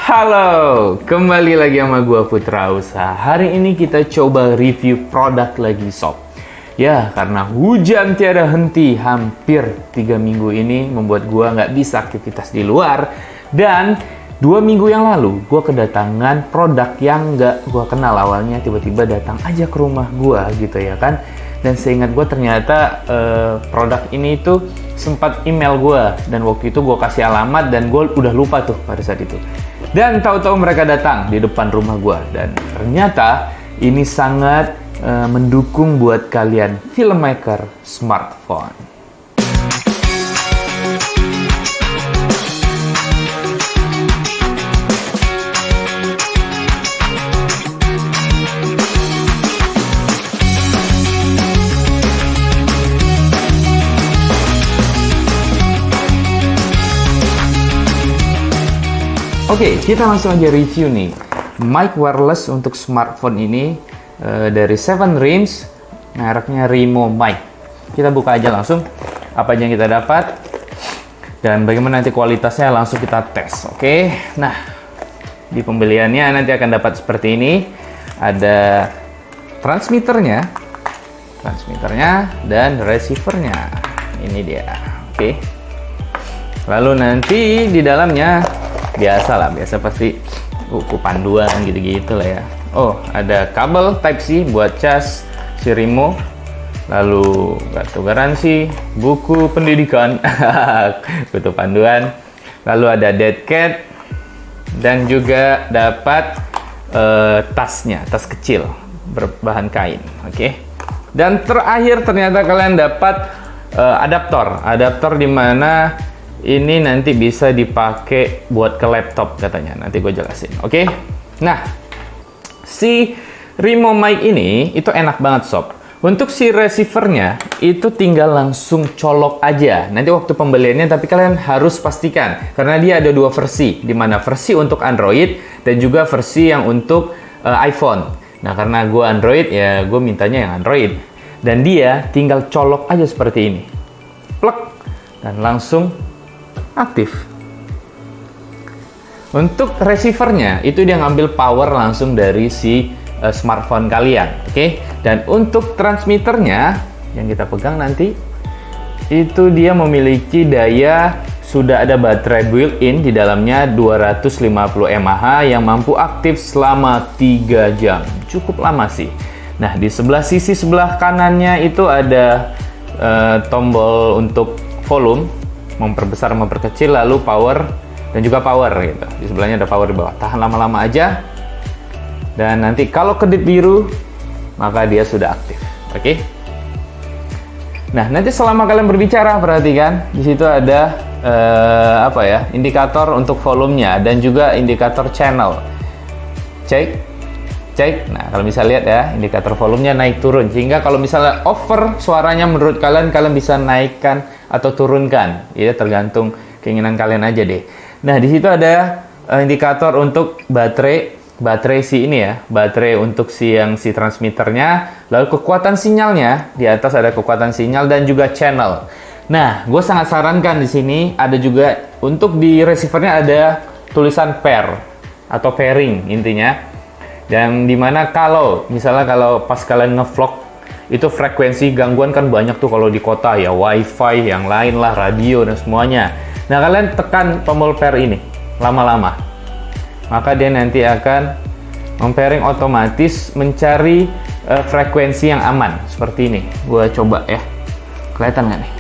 Halo, kembali lagi sama gua Putra Usaha. Hari ini kita coba review produk lagi sob. Ya, karena hujan tiada henti hampir 3 minggu ini membuat gua nggak bisa aktivitas di luar. Dan 2 minggu yang lalu gua kedatangan produk yang nggak gua kenal awalnya, tiba-tiba datang aja ke rumah gua gitu ya kan. Dan seingat gue ternyata produk ini itu sempat email gue, dan waktu itu gue kasih alamat dan gue udah lupa tuh pada saat itu. Dan tahu-tahu mereka datang di depan rumah gue, dan ternyata ini sangat mendukung buat kalian filmmaker smartphone. Oke, kita langsung aja review nih. Mic wireless untuk smartphone ini dari 7 Rings, mereknya Remo Mic. Kita buka aja langsung apa aja yang kita dapat dan bagaimana nanti kualitasnya, langsung kita tes. Oke, nah di pembeliannya nanti akan dapat seperti ini. Ada transmitternya dan receivernya. Ini dia. Oke. Lalu nanti di dalamnya biasa pasti buku panduan gitu-gitu lah ya. Oh, ada kabel Type-C buat cas si Remo, lalu kartu garansi, buku pendidikan, buku panduan, lalu ada dead cat, dan juga dapat tasnya, tas kecil berbahan kain. Oke. Dan terakhir ternyata kalian dapat adaptor di mana ini nanti bisa dipakai buat ke laptop katanya. Nanti gue jelasin. Oke. Nah, si Remo Mic ini itu enak banget sob. Untuk si receivernya itu tinggal langsung colok aja. Nanti waktu pembeliannya, tapi kalian harus pastikan karena dia ada 2 versi, di mana versi untuk Android dan juga versi yang untuk iPhone. Nah, karena gue Android ya gue mintanya yang Android. Dan dia tinggal colok aja seperti ini. Plek, dan langsung aktif. Untuk receivernya itu dia ngambil power langsung dari si smartphone kalian, oke? Dan untuk transmitternya yang kita pegang nanti itu dia memiliki daya, sudah ada baterai built-in di dalamnya 250 mAh yang mampu aktif selama 3 jam. Cukup lama sih. Nah, di sisi sebelah kanannya itu ada tombol untuk volume, memperbesar, memperkecil, lalu power dan juga power gitu. Di sebelahnya ada power di bawah. Tahan lama-lama aja. Dan nanti kalau kedip biru maka dia sudah aktif. Oke. Nah, nanti selama kalian berbicara perhatikan di situ ada indikator untuk volumenya dan juga indikator channel. Cek. Nah, kalau bisa lihat ya, indikator volumenya naik turun, sehingga kalau misalnya over suaranya menurut kalian bisa naikkan atau turunkan. Ya, tergantung keinginan kalian aja deh. Nah, di situ ada indikator untuk baterai si ini ya, baterai untuk si transmitternya, lalu kekuatan sinyalnya, di atas ada kekuatan sinyal dan juga channel. Nah, gue sangat sarankan di sini ada juga untuk di receivernya ada tulisan pair atau pairing intinya. Dan dimana kalau pas kalian ngevlog itu frekuensi gangguan kan banyak tuh kalau di kota ya, wifi yang lain lah, radio dan semuanya. Nah, kalian tekan tombol pair ini lama-lama, maka dia nanti akan mempairing otomatis mencari frekuensi yang aman seperti ini. Gua coba ya, kelihatan nggak nih?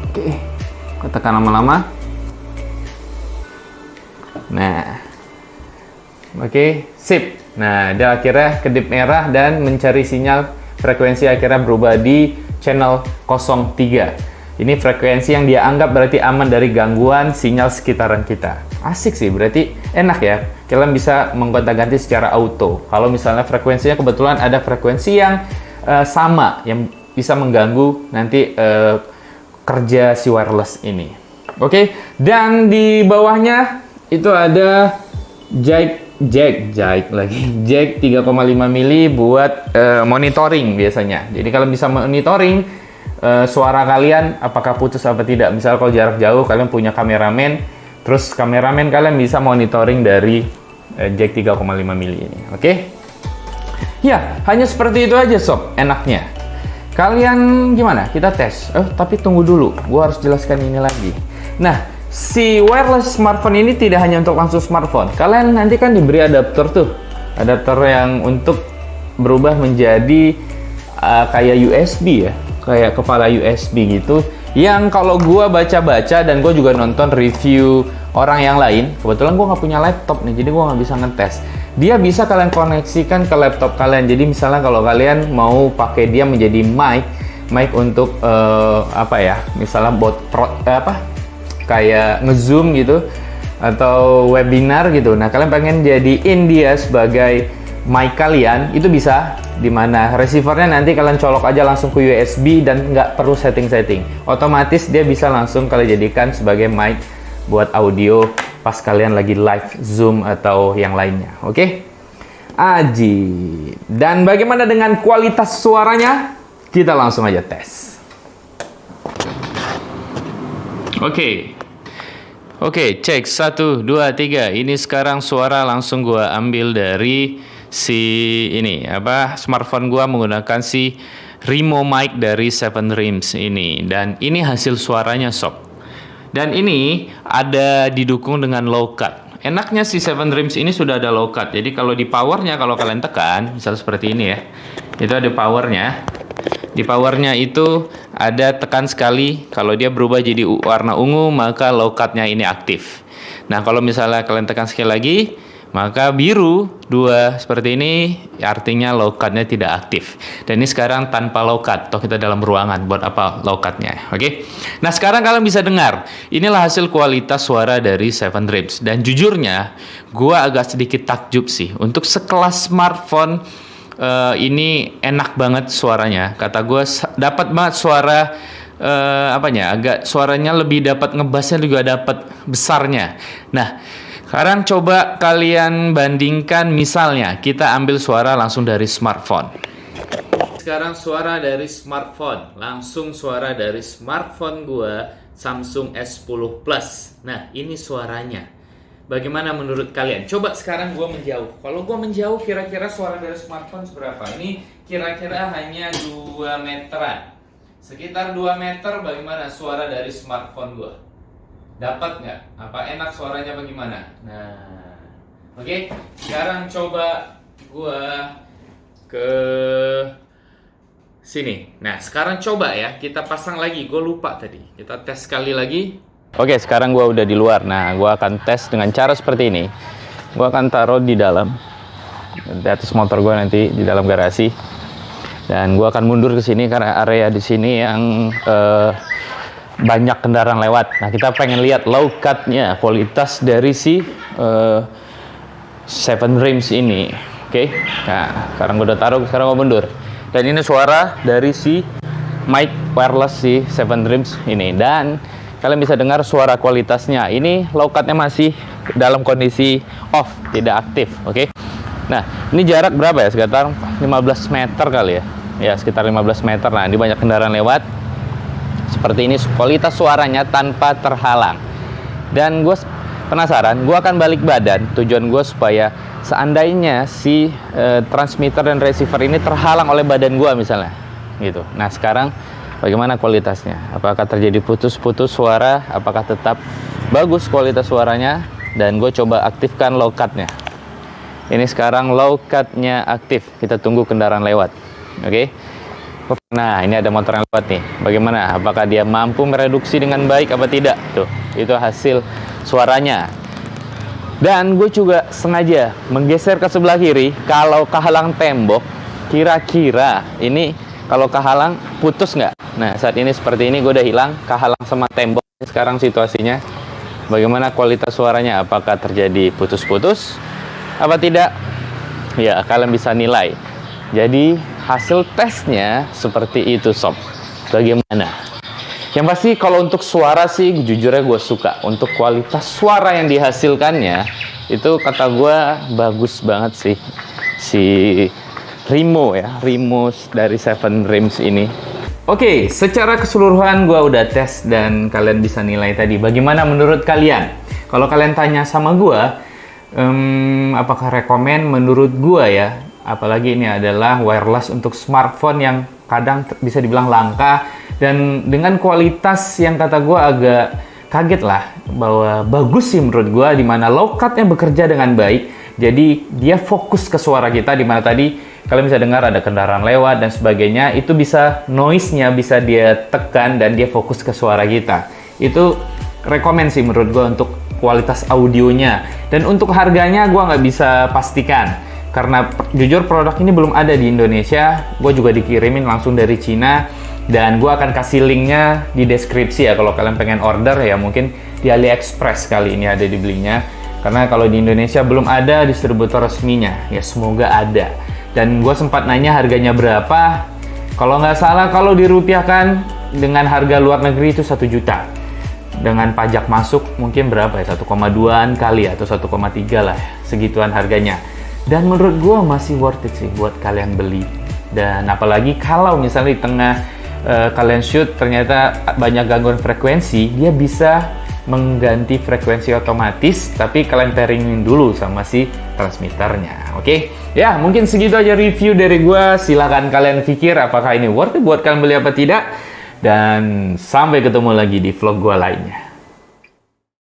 Oke, gua tekan lama-lama. Nah, oke, sip. Nah, dia akhirnya kedip merah dan mencari sinyal, frekuensi akhirnya berubah di channel 03. Ini frekuensi yang dia anggap berarti aman dari gangguan sinyal sekitaran kita. Asik sih, berarti enak ya. Kalian bisa menggonta-ganti secara auto. Kalau misalnya frekuensinya kebetulan ada frekuensi yang sama, yang bisa mengganggu nanti kerja si wireless ini. Oke, dan di bawahnya itu ada jack 3,5 mili buat monitoring biasanya. Jadi kalau bisa monitoring suara kalian apakah putus apa tidak. Misal kalau jarak jauh kalian punya kameramen, terus kameramen kalian bisa monitoring dari jack 3,5 mili ini. Oke? Ya, hanya seperti itu aja sob, enaknya. Kalian gimana? Kita tes. Tapi tunggu dulu, gua harus jelaskan ini lagi. Nah, si wireless smartphone ini tidak hanya untuk langsung smartphone. Kalian nanti kan diberi adapter tuh. Adapter yang untuk berubah menjadi kayak USB ya. Kayak kepala USB gitu. Yang kalau gua baca-baca dan gua juga nonton review orang yang lain. Kebetulan gua nggak punya laptop nih, jadi gua nggak bisa ngetes. Dia bisa kalian koneksikan ke laptop kalian. Jadi misalnya kalau kalian mau pakai dia menjadi mic untuk misalnya kayak ngezoom gitu atau webinar gitu. Nah, kalian pengen jadiin dia sebagai mic kalian, itu bisa. Dimana receivernya nanti kalian colok aja langsung ke USB dan nggak perlu setting-setting. Otomatis dia bisa langsung kalian jadikan sebagai mic buat audio pas kalian lagi live Zoom atau yang lainnya. Oke? Aji. Dan bagaimana dengan kualitas suaranya? Kita langsung aja tes. Oke, cek 1, 2, 3. Ini sekarang suara langsung gua ambil dari smartphone gua menggunakan si Rimo mic dari Seven Dreams ini. Dan ini hasil suaranya sob. Dan ini ada didukung dengan low cut. Enaknya si Seven Dreams ini sudah ada low cut. Jadi kalau di powernya, kalau kalian tekan, misal seperti ini ya, itu ada powernya. Di powernya itu ada tekan sekali. Kalau dia berubah jadi warna ungu, maka low cutnya ini aktif. Nah, kalau misalnya kalian tekan sekali lagi, maka biru 2 seperti ini, artinya low cut-nya tidak aktif. Dan ini sekarang tanpa low cut. Toh kita dalam ruangan, buat apa low cut-nya? Oke. Nah, sekarang kalian bisa dengar. Inilah hasil kualitas suara dari Seven Dreams. Dan jujurnya, gua agak sedikit takjub sih. Untuk sekelas smartphone, ini enak banget suaranya. Kata gua dapat banget suara agak suaranya lebih dapat ngebassnya juga dapat besarnya. Nah, sekarang coba kalian bandingkan, misalnya kita ambil suara langsung dari smartphone. Sekarang suara dari smartphone, langsung suara dari smartphone gua Samsung S10 Plus. Nah, ini suaranya. Bagaimana menurut kalian? Coba sekarang gua menjauh. Kalau gua menjauh, kira-kira suara dari smartphone seberapa? Ini kira-kira hanya 2 meteran. Sekitar 2 meter, bagaimana suara dari smartphone gua? Dapat nggak? Apa enak suaranya bagaimana? Nah, oke. Sekarang coba gua ke sini. Nah, sekarang coba ya, kita pasang lagi. Gue lupa tadi. Kita tes sekali lagi. Oke, sekarang gua udah di luar. Nah, gua akan tes dengan cara seperti ini. Gua akan taruh di dalam, di atas motor gua nanti di dalam garasi. Dan gua akan mundur ke sini karena area di sini yang banyak kendaraan lewat. Nah, kita pengen lihat low cut-nya, kualitas dari si Seven Dreams ini. Oke. Nah, sekarang gue udah taruh, sekarang gue mundur. Dan ini suara dari si mic wireless si Seven Dreams ini. Dan kalian bisa dengar suara kualitasnya. Ini low cut-nya masih dalam kondisi off, tidak aktif. Oke. Nah, ini jarak berapa ya? Sekitar 15 meter kali ya. Ya, sekitar 15 meter. Nah, ini banyak kendaraan lewat. Seperti ini kualitas suaranya tanpa terhalang. Dan gue penasaran, gue akan balik badan. Tujuan gue supaya seandainya si transmitter dan receiver ini terhalang oleh badan gue misalnya, gitu. Nah, sekarang bagaimana kualitasnya? Apakah terjadi putus-putus suara? Apakah tetap bagus kualitas suaranya? Dan gue coba aktifkan low cut-nya. Ini sekarang low cut-nya aktif. Kita tunggu kendaraan lewat. Oke. Nah, ini ada motor yang lewat nih. Bagaimana? Apakah dia mampu mereduksi dengan baik apa tidak? Tuh, itu hasil suaranya. Dan gue juga sengaja menggeser ke sebelah kiri. Kalau kehalang tembok, kira-kira ini kalau kehalang putus nggak? Nah, saat ini seperti ini gue udah hilang, kehalang sama tembok. Sekarang situasinya, bagaimana kualitas suaranya? Apakah terjadi putus-putus apa tidak? Ya, kalian bisa nilai. Jadi hasil tesnya seperti itu sob. Bagaimana? Yang pasti kalau untuk suara sih jujurnya gue suka. Untuk kualitas suara yang dihasilkannya itu kata gue bagus banget sih. Si Rimo ya, Rimo dari Seven Dreams ini. Oke, secara keseluruhan gue udah tes dan kalian bisa nilai tadi. Bagaimana menurut kalian? Kalau kalian tanya sama gue, apakah rekomen? Menurut gua ya, apalagi ini adalah wireless untuk smartphone yang kadang bisa dibilang langka, dan dengan kualitas yang kata gua agak kaget lah, bahwa bagus sih menurut gua, dimana low cut-nya bekerja dengan baik. Jadi dia fokus ke suara kita, dimana tadi kalian bisa dengar ada kendaraan lewat dan sebagainya, itu bisa noise-nya bisa dia tekan dan dia fokus ke suara kita. Itu rekomen sih menurut gue untuk kualitas audionya. Dan untuk harganya gue nggak bisa pastikan, karena jujur produk ini belum ada di Indonesia. Gue juga dikirimin langsung dari Cina, dan gue akan kasih linknya di deskripsi ya, kalau kalian pengen order ya mungkin di AliExpress kali ini ada dibelinya. Karena kalau di Indonesia belum ada distributor resminya, ya semoga ada. Dan gue sempat nanya harganya berapa, kalau nggak salah kalau dirupiahkan dengan harga luar negeri itu 1 juta. Dengan pajak masuk mungkin berapa ya, 1,2an kali atau 1,3 lah, segituan harganya. Dan menurut gue masih worth it sih buat kalian beli. Dan apalagi kalau misalnya di tengah kalian shoot ternyata banyak gangguan frekuensi, dia bisa mengganti frekuensi otomatis, tapi kalian pairingin dulu sama si transmitternya. Oke? Ya, mungkin segitu aja review dari gua. Silahkan kalian pikir apakah ini worth it buat kalian beli apa tidak. Dan sampai ketemu lagi di vlog gua lainnya.